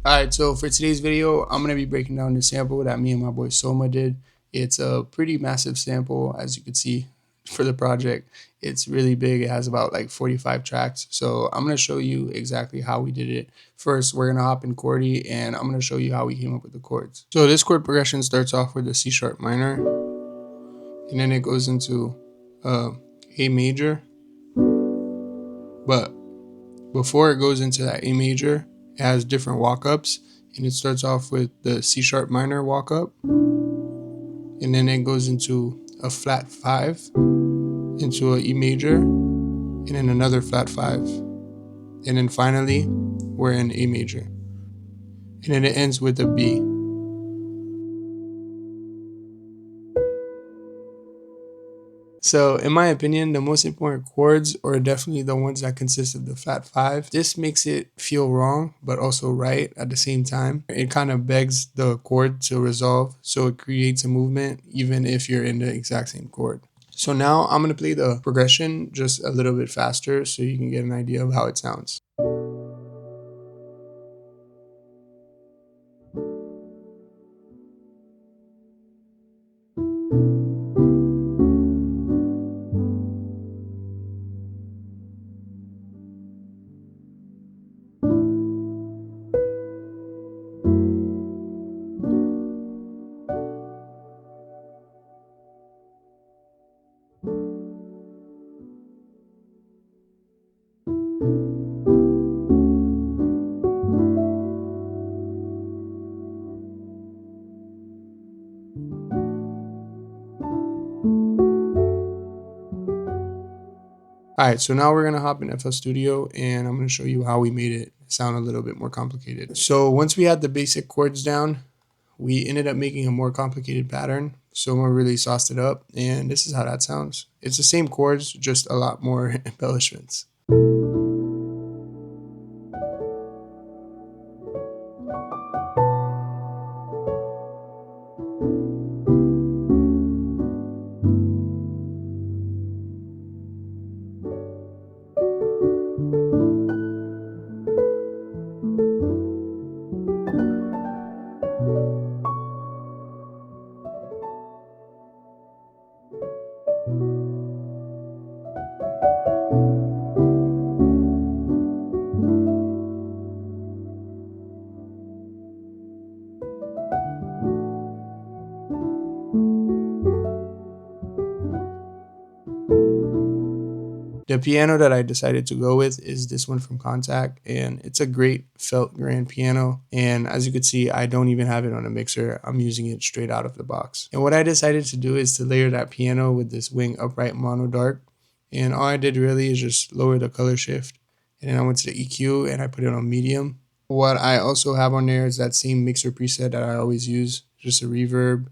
Alright, so for today's video, I'm going to be breaking down the sample that me and my boy Soma did. It's a pretty massive sample, as you can see, for the project. It's really big. It has about like 45 tracks. So I'm going to show you exactly how we did it. First, we're going to hop in Chordy, and I'm going to show you how we came up with the chords. So this chord progression starts off with a C sharp minor, and then it goes into A major. But before it goes into that A major, it has different walk-ups, and it starts off with the C sharp minor walk-up, and then it goes into a flat 5, into a E major, and then another flat 5, and then finally we're in A major, and then it ends with a B. So in my opinion, the most important chords are definitely the ones that consist of the flat 5. This makes it feel wrong, but also right at the same time. It kind of begs the chord to resolve, so it creates a movement even if you're in the exact same chord. So now I'm going to play the progression just a little bit faster so you can get an idea of how it sounds. Alright, so now we're going to hop in FL Studio, and I'm going to show you how we made it sound a little bit more complicated. So once we had the basic chords down, we ended up making a more complicated pattern. Someone really sauced it up, and this is how that sounds. It's the same chords, just a lot more embellishments. The piano that I decided to go with is this one from Contact, and it's a great felt grand piano. And as you can see, I don't even have it on a mixer. I'm using it straight out of the box. And what I decided to do is to layer that piano with this wing upright mono dark. And all I did really is just lower the color shift. And then I went to the EQ and I put it on medium. What I also have on there is that same mixer preset that I always use, just a reverb,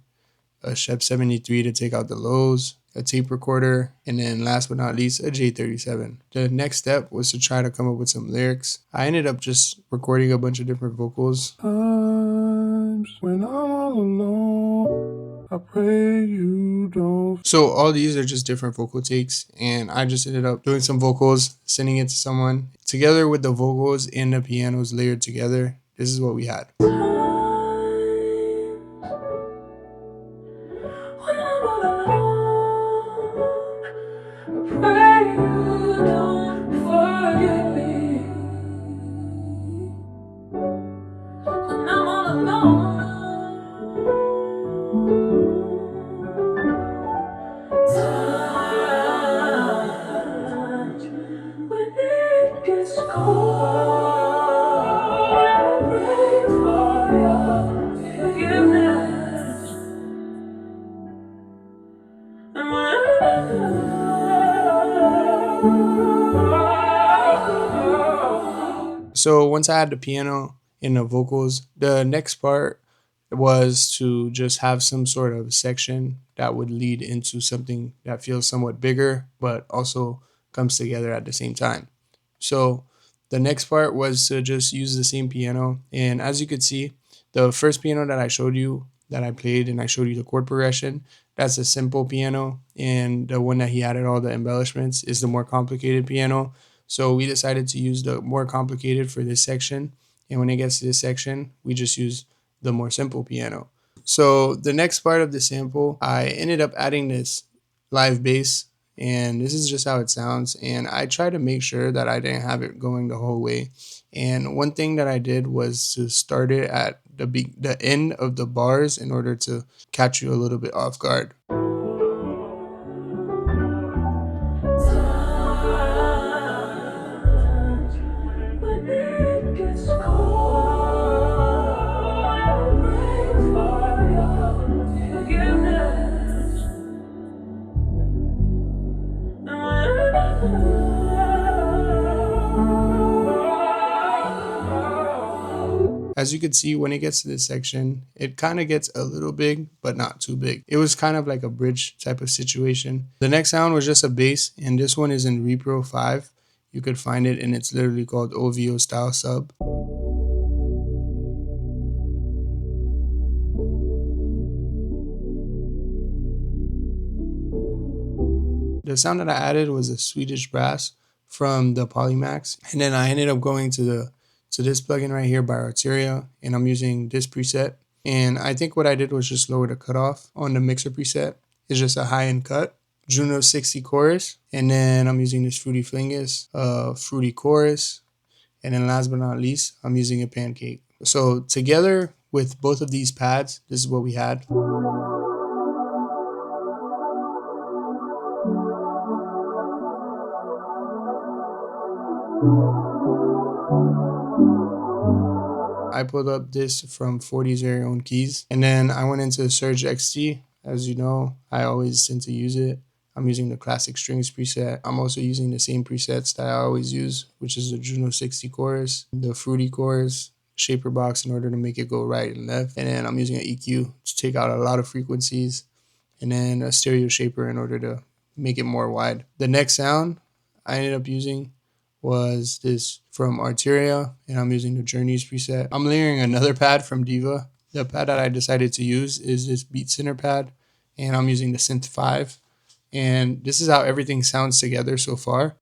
a Shep 73 to take out the lows, a tape recorder, and then last but not least, a J37. The next step was to try to come up with some lyrics. I ended up just recording a bunch of different vocals. Times when I'm all alone, I pray you don't. So all these are just different vocal takes, and I just ended up doing some vocals, sending it to someone. Together with the vocals and the pianos layered together, this is what we had. So once I had the piano and the vocals, the next part was to just have some sort of section that would lead into something that feels somewhat bigger, but also comes together at the same time. So the next part was to just use the same piano. And as you could see, the first piano that I showed you that I played and I showed you the chord progression, that's a simple piano. And the one that he added all the embellishments is the more complicated piano. So we decided to use the more complicated for this section. And when it gets to this section, we just use the more simple piano. So the next part of the sample, I ended up adding this live bass, and this is just how it sounds. And I try to make sure that I didn't have it going the whole way. And one thing that I did was to start it at the end of the bars in order to catch you a little bit off guard. As you can see, when it gets to this section, it kind of gets a little big, but not too big. It was kind of like a bridge type of situation. The next sound was just a bass, and this one is in Repro 5. You could find it, and it's literally called OVO Style Sub. The sound that I added was a Swedish brass from the Polymax, and then I ended up going to this plugin right here by Arteria, and I'm using this preset. And I think what I did was just lower the cutoff on the mixer preset. It's just a high-end cut, Juno 60 chorus, and then I'm using this Fruity Flingus, Fruity chorus, and then last but not least, I'm using a pancake. So together with both of these pads, this is what we had. I pulled up this from 40's very own keys, and then I went into Surge XT. As you know, I always tend to use it. I'm using the classic strings preset. I'm also using the same presets that I always use, which is the Juno 60 chorus, the Fruity chorus, shaper box in order to make it go right and left. And then I'm using an EQ to take out a lot of frequencies, and then a stereo shaper in order to make it more wide. The next sound I ended up using was this from Arteria, and I'm using the Journeys preset. I'm layering another pad from Diva. The pad that I decided to use is this Beat Center pad, and I'm using the Synth 5. And this is how everything sounds together so far.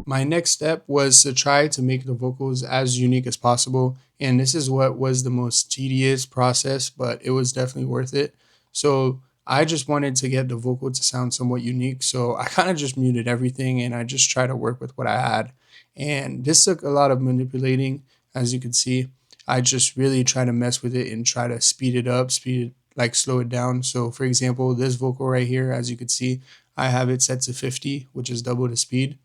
My next step was to try to make the vocals as unique as possible, and this is what was the most tedious process, but it was definitely worth it. So I just wanted to get the vocal to sound somewhat unique, so I kind of just muted everything and I just tried to work with what I had. And this took a lot of manipulating, as you can see. I just really try to mess with it and try to speed it up, slow it down. So for example, this vocal right here, as you can see, I have it set to 50, which is double the speed.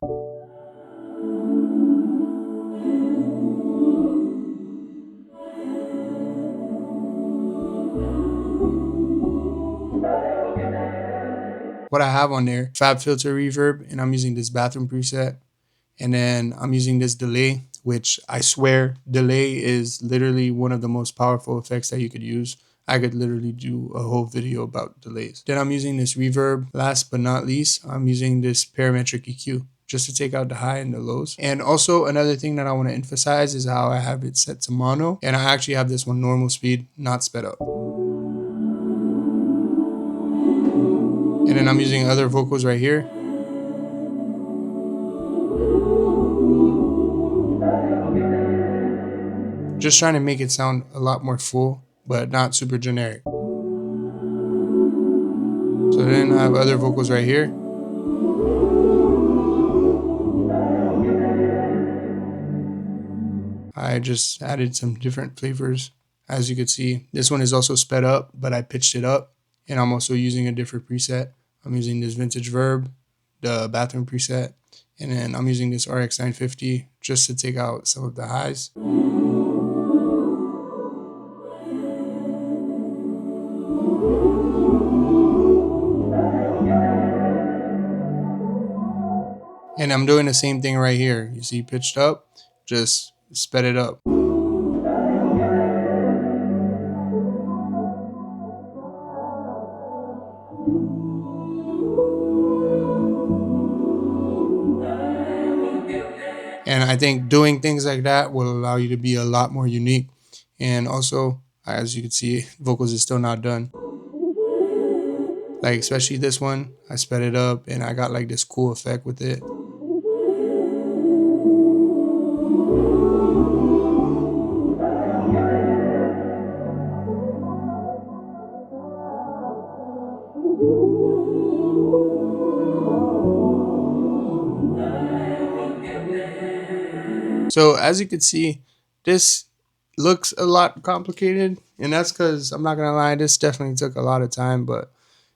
What I have on there, Fab Filter Reverb, and I'm using this bathroom preset. And then I'm using this delay, which I swear delay is literally one of the most powerful effects that you could use. I could literally do a whole video about delays. Then I'm using this reverb. Last but not least, I'm using this parametric EQ just to take out the high and the lows. And also another thing that I want to emphasize is how I have it set to mono. And I actually have this one normal speed, not sped up. And then I'm using other vocals right here. Just trying to make it sound a lot more full, but not super generic. So then I have other vocals right here. I just added some different flavors. As you can see, this one is also sped up, but I pitched it up. And I'm also using a different preset. I'm using this Vintage Verb, the bathroom preset. And then I'm using this RX 950 just to take out some of the highs. And I'm doing the same thing right here. You see pitched up, just sped it up. And I think doing things like that will allow you to be a lot more unique. And also, as you can see, vocals is still not done. Like, especially this one, I sped it up and I got like this cool effect with it. So as you can see, this looks a lot complicated, and that's because I'm not gonna lie, this definitely took a lot of time, but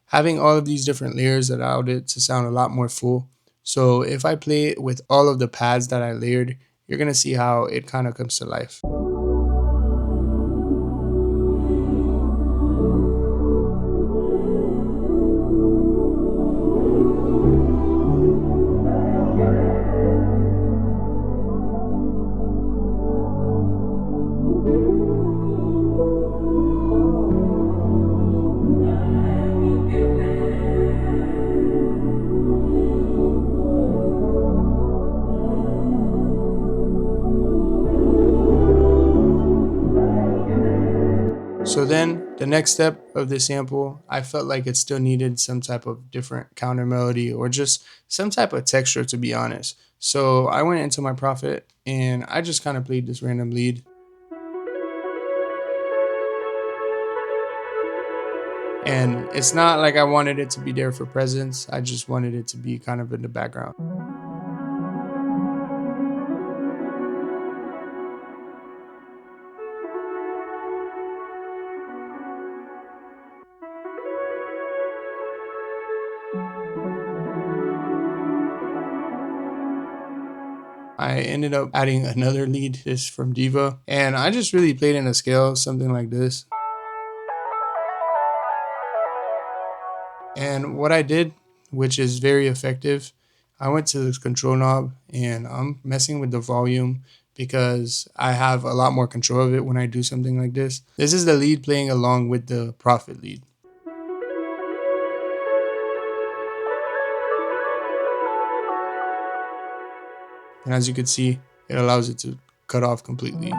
having all of these different layers allowed it to sound a lot more full. So if I play it with all of the pads that I layered, you're gonna see how it kind of comes to life. So then the next step of the sample, I felt like it still needed some type of different counter melody or just some type of texture, to be honest. So I went into my Prophet and I just kind of played this random lead. And it's not like I wanted it to be there for presence. I just wanted it to be kind of in the background. I ended up adding another lead, this from Diva, and I just really played in a scale, something like this. And what I did, which is very effective, I went to this control knob and I'm messing with the volume because I have a lot more control of it when I do something like this. This is the lead playing along with the Prophet lead. And as you can see, it allows it to cut off completely.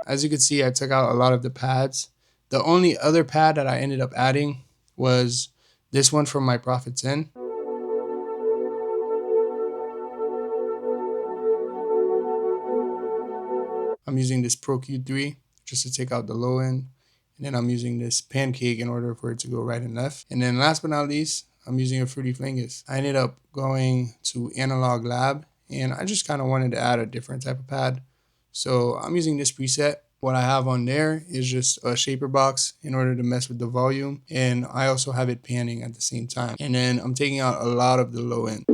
As you can see, I took out a lot of the pads. The only other pad that I ended up adding was this one from my Prophet 10. I'm using this Pro Q3 just to take out the low end. And then I'm using this Pancake in order for it to go right and left. And then last but not least, I'm using a Fruity Flingus. I ended up going to Analog Lab and I just kind of wanted to add a different type of pad. So I'm using this preset. What I have on there is just a shaper box in order to mess with the volume. And I also have it panning at the same time. And then I'm taking out a lot of the low end.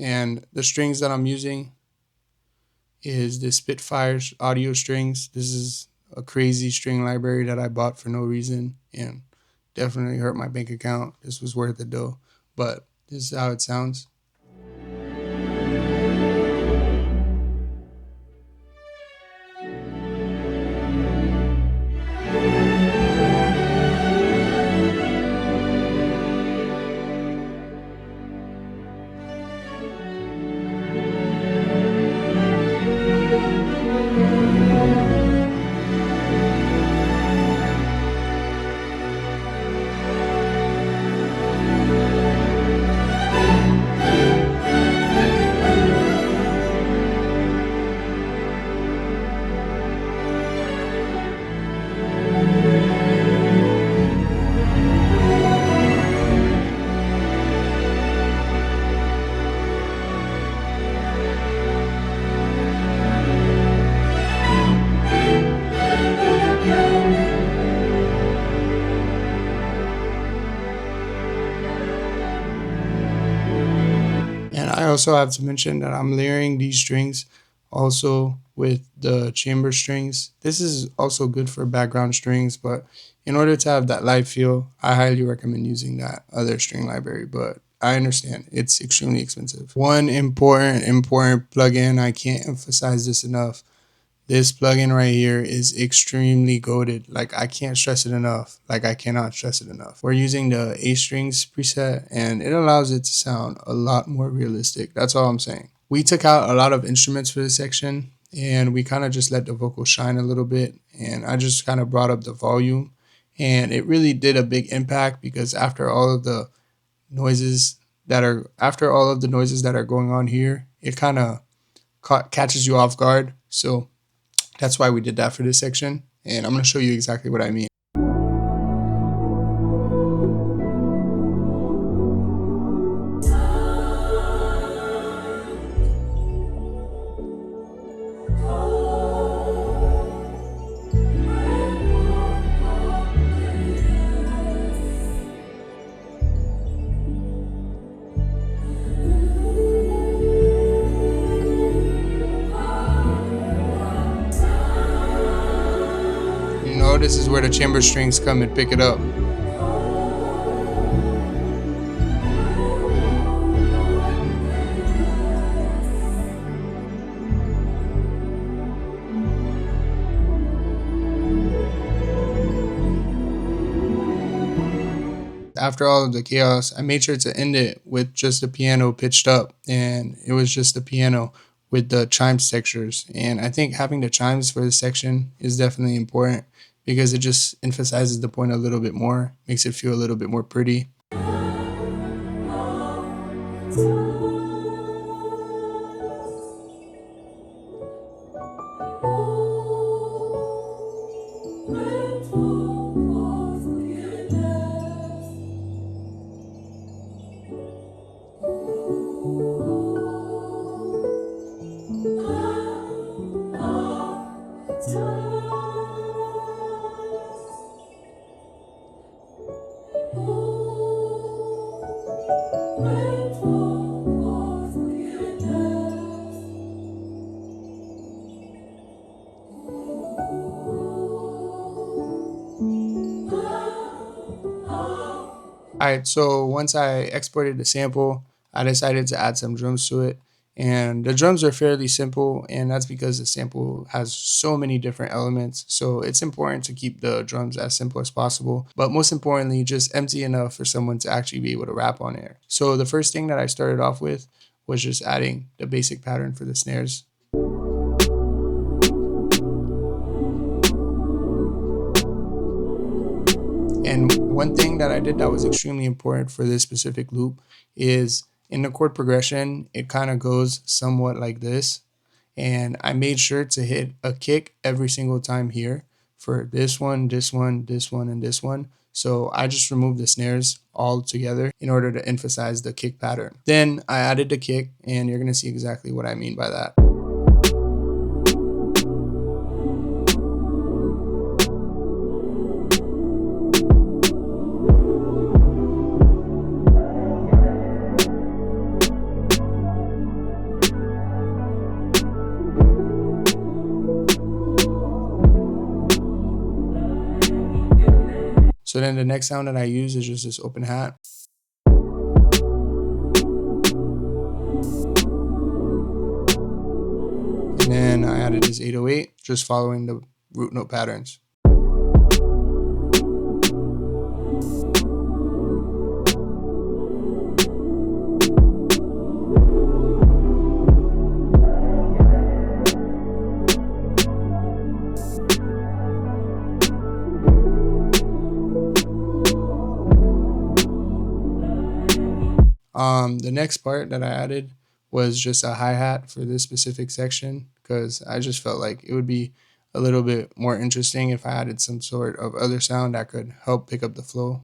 And the strings that I'm using is the Spitfire audio strings. This is a crazy string library that I bought for no reason and definitely hurt my bank account. This was worth it though, but this is how it sounds. also have to mention that I'm layering these strings also with the chamber strings. This is also good for background strings, but in order to have that live feel, I highly recommend using that other string library, but I understand it's extremely expensive. One important plugin, I can't emphasize this enough. This plugin right here is extremely goated. Like, I can't stress it enough. Like, I cannot stress it enough. We're using the A strings preset and it allows it to sound a lot more realistic. That's all I'm saying. We took out a lot of instruments for this section and we kind of just let the vocal shine a little bit, and I just kind of brought up the volume, and it really did a big impact because after all of the noises that are going on here, it kind of catches you off guard. So that's why we did that for this section, and I'm going to show you exactly what I mean. You know, this is where the chamber strings come and pick it up. After all of the chaos, I made sure to end it with just the piano pitched up, and it was just the piano with the chimes textures. And I think having the chimes for this section is definitely important because it just emphasizes the point a little bit more, makes it feel a little bit more pretty. Alright, so once I exported the sample, I decided to add some drums to it. And the drums are fairly simple, and that's because the sample has so many different elements. So it's important to keep the drums as simple as possible, but most importantly, just empty enough for someone to actually be able to rap on air. So the first thing that I started off with was just adding the basic pattern for the snares. And one thing that I did that was extremely important for this specific loop is in the chord progression, it kind of goes somewhat like this. And I made sure to hit a kick every single time here for this one, this one, this one, and this one. So I just removed the snares all together in order to emphasize the kick pattern. Then I added the kick, and you're going to see exactly what I mean by that. So then the next sound that I use is just this open hat. And then I added this 808, just following the root note patterns. The next part that I added was just a hi-hat for this specific section because I just felt like it would be a little bit more interesting if I added some sort of other sound that could help pick up the flow.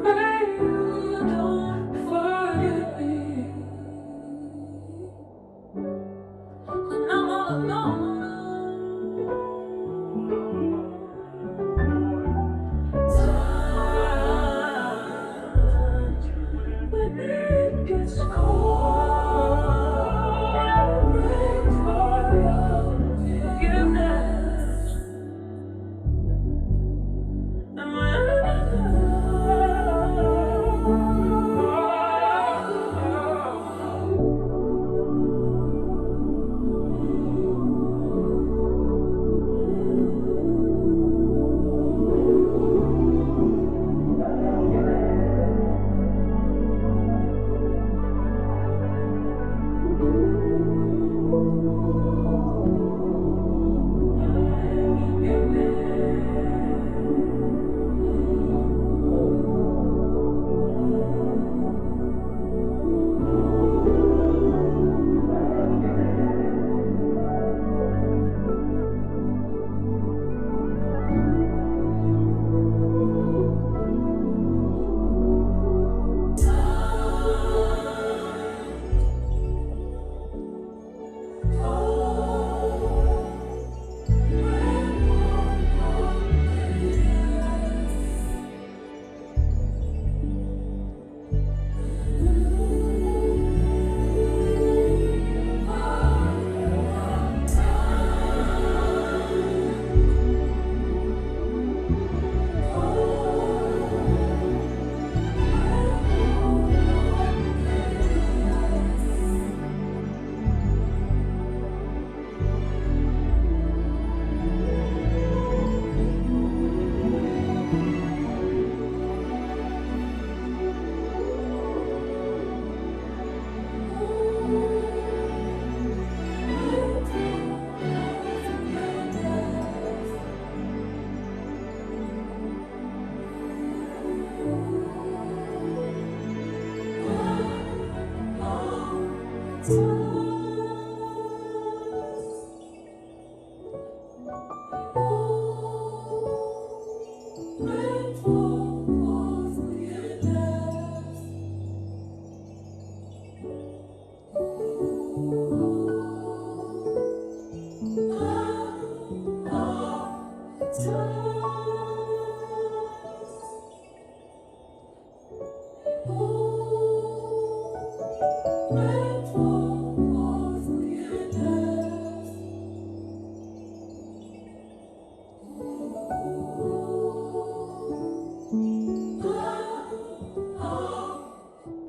Pray you don't forget me when I'm all alone. Touch when it gets cold. Pray for your forgiveness.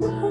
And